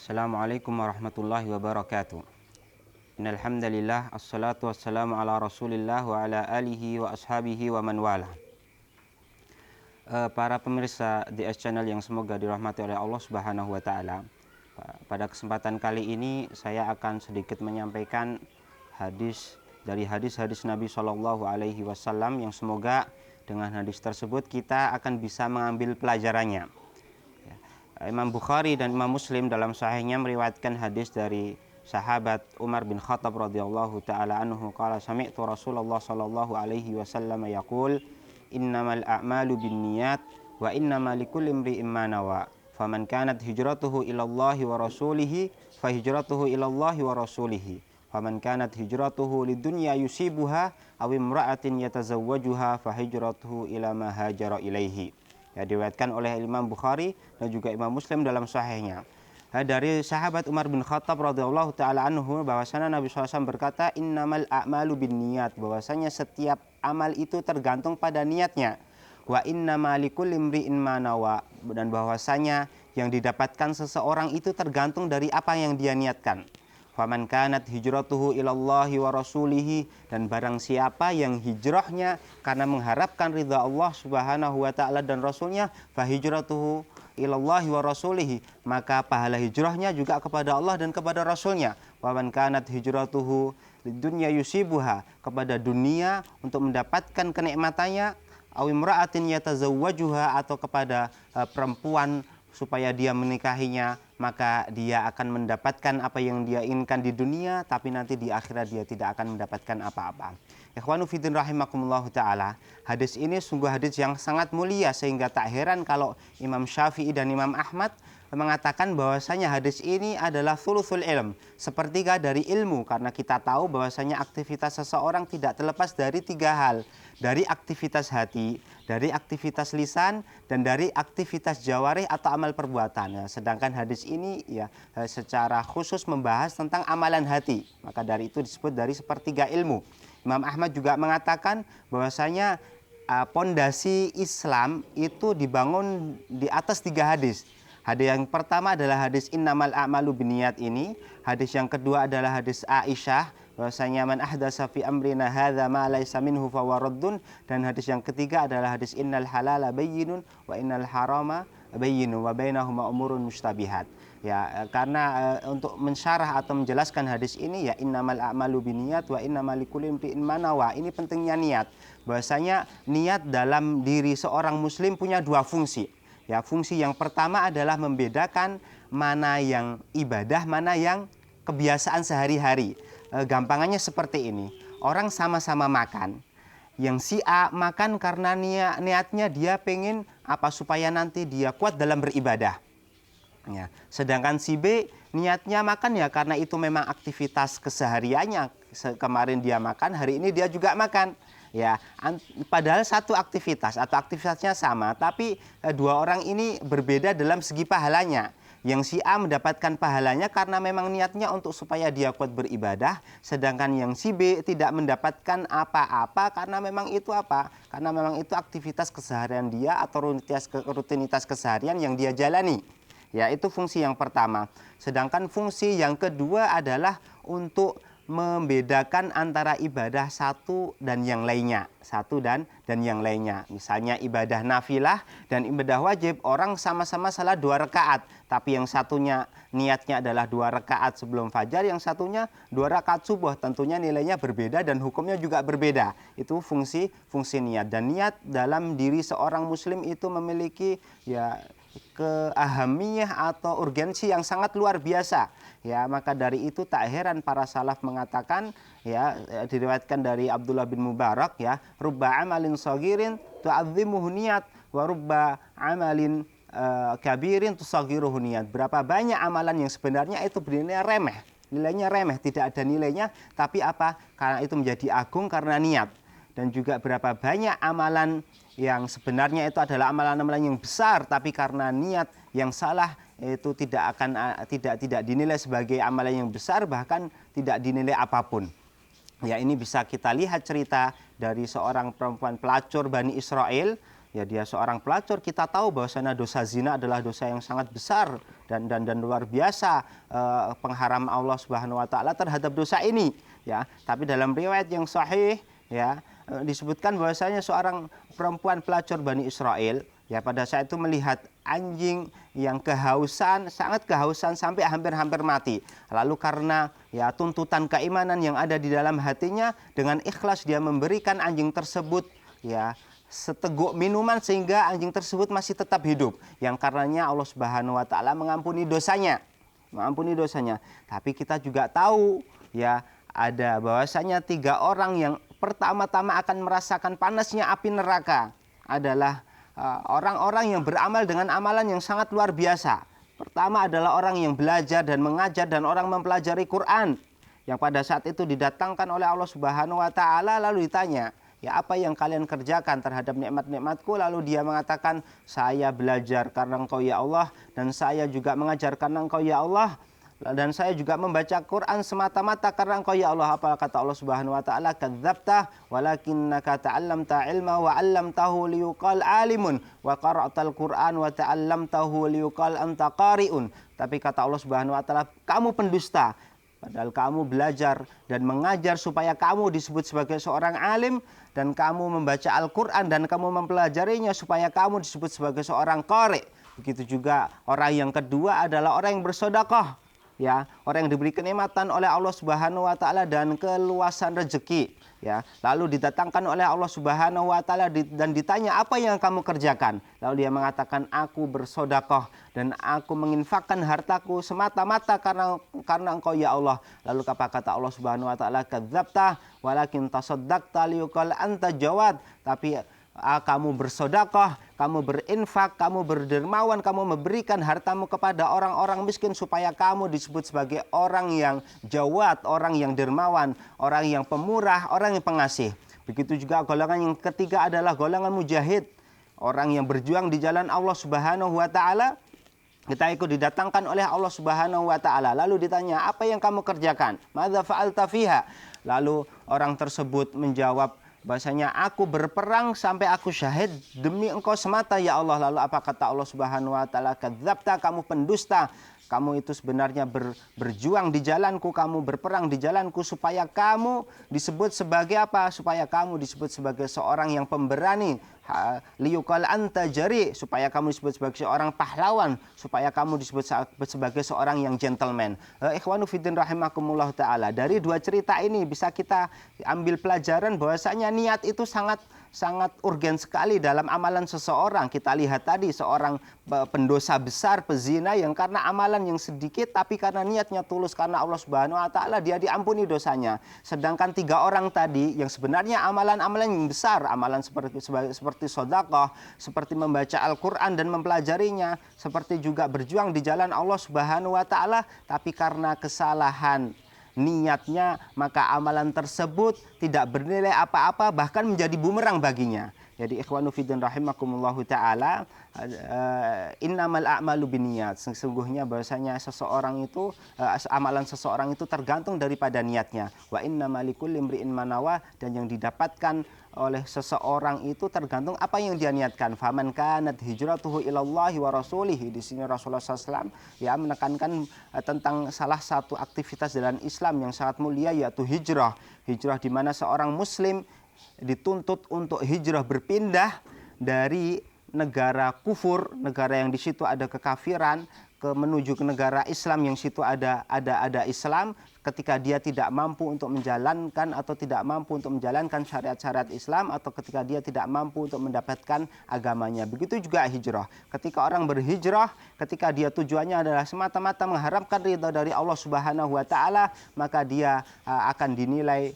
Assalamualaikum warahmatullahi wabarakatuh. Innal hamdalillah assalatu wassalamu ala Rasulillah wa ala alihi wa ashabihi wa man wala. Para pemirsa DS Channel yang semoga dirahmati oleh Allah Subhanahu wa taala. Pada kesempatan kali ini saya akan sedikit menyampaikan hadis dari hadis-hadis Nabi Shallallahu alaihi wasallam yang semoga dengan hadis tersebut kita akan bisa mengambil pelajarannya. Imam Bukhari dan Imam Muslim dalam sahihnya meriwayatkan hadis dari sahabat Umar bin Khattab radhiyallahu taala anhu qala sami'tu Rasulullah sallallahu alaihi wasallam yaqul innamal a'malu binniyat wa innamal likulli imri'in ma nawa faman kanat hijratuhu ilallahi wa rasulihi fa hijratuhu ilallahi wa rasulihi faman kanat hijratuhu lidunya yusibuha aw imra'atin yatazawwajuha fa hijratuhu ila ma hajara ilaihi. Ya, diriwayatkan oleh Imam Bukhari dan juga Imam Muslim dalam sahihnya. Dari sahabat Umar bin Khattab radhiyallahu taala anhu bahwasanya Nabi SAW berkata innamal a'malu binniyat, bahwasanya setiap amal itu tergantung pada niatnya. Wa innamal likulli imri'in ma nawa, dan bahwasanya yang didapatkan seseorang itu tergantung dari apa yang dia niatkan. Faman kanat hijratuhu ilallahi wa rasulihi, dan barang siapa yang hijrahnya karena mengharapkan ridha Allah Subhanahu wa taala dan rasulnya, fa hijratuhu ilallahi wa rasulihi, maka pahala hijrahnya juga kepada Allah dan kepada rasulnya. Faman kanat hijratuhu lidunya yusibuha, kepada dunia untuk mendapatkan kenikmatannya, aw imra'atin yatazawwajuha, atau kepada perempuan supaya dia menikahinya, maka dia akan mendapatkan apa yang dia inginkan di dunia, tapi nanti di akhirat dia tidak akan mendapatkan apa-apa. Ikhwanu fiddin rahimakumullah ta'ala, hadis ini sungguh hadis yang sangat mulia, sehingga tak heran kalau Imam Syafi'i dan Imam Ahmad mengatakan bahwasanya hadis ini adalah thuluthul ilm, sepertiga dari ilmu, karena kita tahu bahwasanya aktivitas seseorang tidak terlepas dari tiga hal, dari aktivitas hati, dari aktivitas lisan, dan dari aktivitas jawarih atau amal perbuatan. Sedangkan hadis ini secara khusus membahas tentang amalan hati, maka dari itu disebut dari sepertiga ilmu. Imam Ahmad juga mengatakan bahwasanya pondasi Islam itu dibangun di atas tiga hadis. Hadis yang pertama adalah hadis innamal a'malu binniyat ini. Hadis yang kedua adalah hadis Aisyah bahwasanya man ahdatsa fi amrina hadza ma laysa minhu fa waraddun, dan hadis yang ketiga adalah hadis innal halala bayyinun wa innal harama bayyinun wa bainahuma umurun mustabihat. Ya, karena untuk mensyarah atau menjelaskan hadis ini, ya innamal a'malu binniyat wa innamal likulli imri'in ma nawa, ini pentingnya niat. Bahwasanya niat dalam diri seorang muslim punya dua fungsi. Ya, fungsi yang pertama adalah membedakan mana yang ibadah, mana yang kebiasaan sehari-hari. Gampangannya seperti ini. Orang sama-sama makan. Yang si A makan karena niatnya dia pengen supaya nanti dia kuat dalam beribadah. Ya. Sedangkan si B niatnya makan ya karena itu memang aktivitas kesehariannya. Kemarin dia makan, hari ini dia juga makan. Ya, padahal satu aktivitas atau aktivitasnya sama, tapi dua orang ini berbeda dalam segi pahalanya. Yang si A mendapatkan pahalanya karena memang niatnya untuk supaya dia kuat beribadah, sedangkan yang si B tidak mendapatkan apa-apa karena memang itu karena memang itu aktivitas keseharian dia atau rutinitas keseharian yang dia jalani. Ya, itu fungsi yang pertama. Sedangkan fungsi yang kedua adalah untuk membedakan antara ibadah satu dan yang lainnya, yang lainnya. Misalnya ibadah nafilah dan ibadah wajib, orang sama-sama salah 2 rakaat, tapi yang satunya niatnya adalah 2 rakaat sebelum fajar, yang satunya 2 rakaat subuh, tentunya nilainya berbeda dan hukumnya juga berbeda. Itu fungsi niat, dan niat dalam diri seorang muslim itu memiliki keahamiyah atau urgensi yang sangat luar biasa. Ya, maka dari itu tak heran para salaf mengatakan, diriwayatkan dari Abdullah bin Mubarak, rubba amalin sagirin tu'azzimuhu niyat wa rubba amalin kabirin tusaghiruhu niyat. Berapa banyak amalan yang sebenarnya itu bernilai remeh, nilainya remeh, tidak ada nilainya, tapi karena itu menjadi agung karena niat. Dan juga berapa banyak amalan yang sebenarnya itu adalah amalan-amalan yang besar, tapi karena niat yang salah itu tidak dinilai sebagai amalan yang besar, bahkan tidak dinilai apapun. Ya, ini bisa kita lihat cerita dari seorang perempuan pelacur Bani Israel ya dia seorang pelacur, kita tahu bahwasanya dosa zina adalah dosa yang sangat besar dan luar biasa pengharam Allah Subhanahu wa taala terhadap dosa ini, ya. Tapi dalam riwayat yang sahih, ya, disebutkan bahwasanya seorang perempuan pelacur Bani Israel, ya, pada saat itu melihat anjing yang kehausan, sangat kehausan sampai hampir-hampir mati. Lalu karena ya tuntutan keimanan yang ada di dalam hatinya, dengan ikhlas dia memberikan anjing tersebut ya seteguk minuman sehingga anjing tersebut masih tetap hidup. Yang karenanya Allah Subhanahu wa taala mengampuni dosanya. Mengampuni dosanya. Tapi kita juga tahu ya ada bahwasanya 3 orang yang pertama-tama akan merasakan panasnya api neraka adalah orang-orang yang beramal dengan amalan yang sangat luar biasa. Pertama adalah orang yang belajar dan mengajar dan orang mempelajari Quran, yang pada saat itu didatangkan oleh Allah Subhanahu wa taala, lalu ditanya, ya apa yang kalian kerjakan terhadap nikmat-nikmatku? Lalu dia mengatakan, saya belajar karena engkau ya Allah, dan saya juga mengajar karena engkau ya Allah, dan saya juga membaca Quran semata-mata karena engkau ya Allah. Apa kata Allah Subhanahu wa taala? Kadzabta walakinnaka ta'allamta ilma wa 'allamtahu liyuqal alimun wa qara'tal Quran wa ta'allamtahu liyuqal anta qari'un. Tapi kata Allah Subhanahu wa taala, kamu pendusta. Padahal kamu belajar dan mengajar supaya kamu disebut sebagai seorang alim, dan kamu membaca Al-Quran dan kamu mempelajarinya supaya kamu disebut sebagai seorang qari. Begitu juga orang yang kedua adalah orang yang bersedekah, ya, orang yang diberi kenikmatan oleh Allah Subhanahu wa taala dan keluasan rezeki, ya. Lalu didatangkan oleh Allah Subhanahu wa taala dan ditanya, apa yang kamu kerjakan? Lalu dia mengatakan, aku bersedekah dan aku menginfakkan hartaku semata-mata karena engkau ya Allah. Lalu apa kata Allah Subhanahu wa taala? Kadzabta walakin tasaddaqta liyuqal anta jawad. Tapi kamu bersedekah, kamu berinfak, kamu berdermawan, kamu memberikan hartamu kepada orang-orang miskin supaya kamu disebut sebagai orang yang jawad, orang yang dermawan, orang yang pemurah, orang yang pengasih. Begitu juga golongan yang ketiga adalah golongan mujahid, orang yang berjuang di jalan Allah Subhanahu wa taala. Kita ikut didatangkan oleh Allah Subhanahu wa taala. Lalu ditanya, apa yang kamu kerjakan? Madza fa'alta fiha? Lalu orang tersebut menjawab, bahasanya aku berperang sampai aku syahid demi engkau semata ya Allah. Lalu apa kata Allah Subhanahu wa taala? Kadzabta, kamu pendusta. Kamu itu sebenarnya berjuang di jalanku, kamu berperang di jalanku supaya kamu disebut sebagai apa? Supaya kamu disebut sebagai seorang yang pemberani. Liyuqal anta jari, supaya kamu disebut sebagai seorang pahlawan, supaya kamu disebut sebagai seorang yang gentleman. Ikhwanu fiddin rahimakumullah taala. Dari dua cerita ini bisa kita ambil pelajaran bahwasanya niat itu sangat urgen sekali dalam amalan seseorang. Kita lihat tadi seorang pendosa besar, pezina, yang karena amalan yang sedikit tapi karena niatnya tulus karena Allah Subhanahu wa taala dia diampuni dosanya. Sedangkan 3 orang tadi yang sebenarnya amalan-amalan yang besar, amalan seperti sedekah, seperti membaca Al-Qur'an dan mempelajarinya, seperti juga berjuang di jalan Allah Subhanahu wa taala, tapi karena kesalahan niatnya maka amalan tersebut tidak bernilai apa-apa, bahkan menjadi bumerang baginya. Jadi ikhwanu fiddin rahimakumullahu taala, innamal a'malu binniyat. Sesungguhnya bahwasanya seseorang itu amalan seseorang itu tergantung daripada niatnya. Wa innamal likulli imri'in ma nawa, dan yang didapatkan oleh seseorang itu tergantung apa yang dia niatkan. Faman kanat hijratuhu ilallahi wa rasulihi. Di sini Rasulullah SAW ya menekankan tentang salah satu aktivitas dalam Islam yang sangat mulia, yaitu hijrah. Hijrah di mana seorang muslim dituntut untuk hijrah, berpindah dari negara kufur, negara yang di situ ada kekafiran, menuju ke negara Islam yang situ ada Islam, ketika dia tidak mampu untuk menjalankan atau tidak mampu untuk menjalankan syariat-syariat Islam, atau ketika dia tidak mampu untuk mendapatkan agamanya. Begitu juga hijrah. Ketika orang berhijrah, ketika dia tujuannya adalah semata-mata mengharapkan ridha dari Allah Subhanahu wa taala, maka dia akan dinilai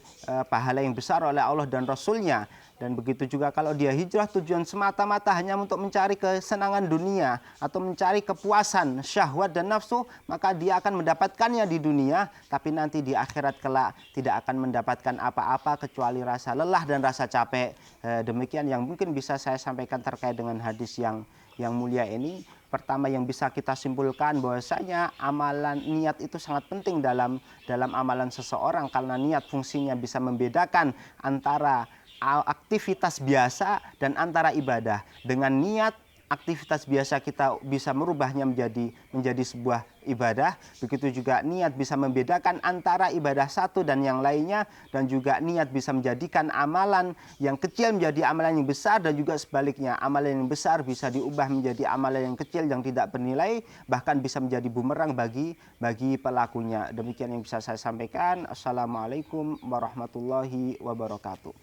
pahala yang besar oleh Allah dan Rasulnya. Dan begitu juga kalau dia hijrah tujuan semata-mata hanya untuk mencari kesenangan dunia atau mencari kepuasan syahwat dan nafsu, maka dia akan mendapatkannya di dunia, tapi nanti di akhirat kelak tidak akan mendapatkan apa-apa kecuali rasa lelah dan rasa capek. Demikian yang mungkin bisa saya sampaikan terkait dengan hadis yang mulia ini. Pertama yang bisa kita simpulkan bahwasanya amalan niat itu sangat penting dalam amalan seseorang, karena niat fungsinya bisa membedakan antara aktivitas biasa dan antara ibadah. Dengan niat aktivitas biasa kita bisa merubahnya menjadi sebuah ibadah. Begitu juga niat bisa membedakan antara ibadah satu dan yang lainnya, dan juga niat bisa menjadikan amalan yang kecil menjadi amalan yang besar, dan juga sebaliknya amalan yang besar bisa diubah menjadi amalan yang kecil yang tidak bernilai, bahkan bisa menjadi bumerang bagi pelakunya. Demikian yang bisa saya sampaikan. Assalamualaikum warahmatullahi wabarakatuh.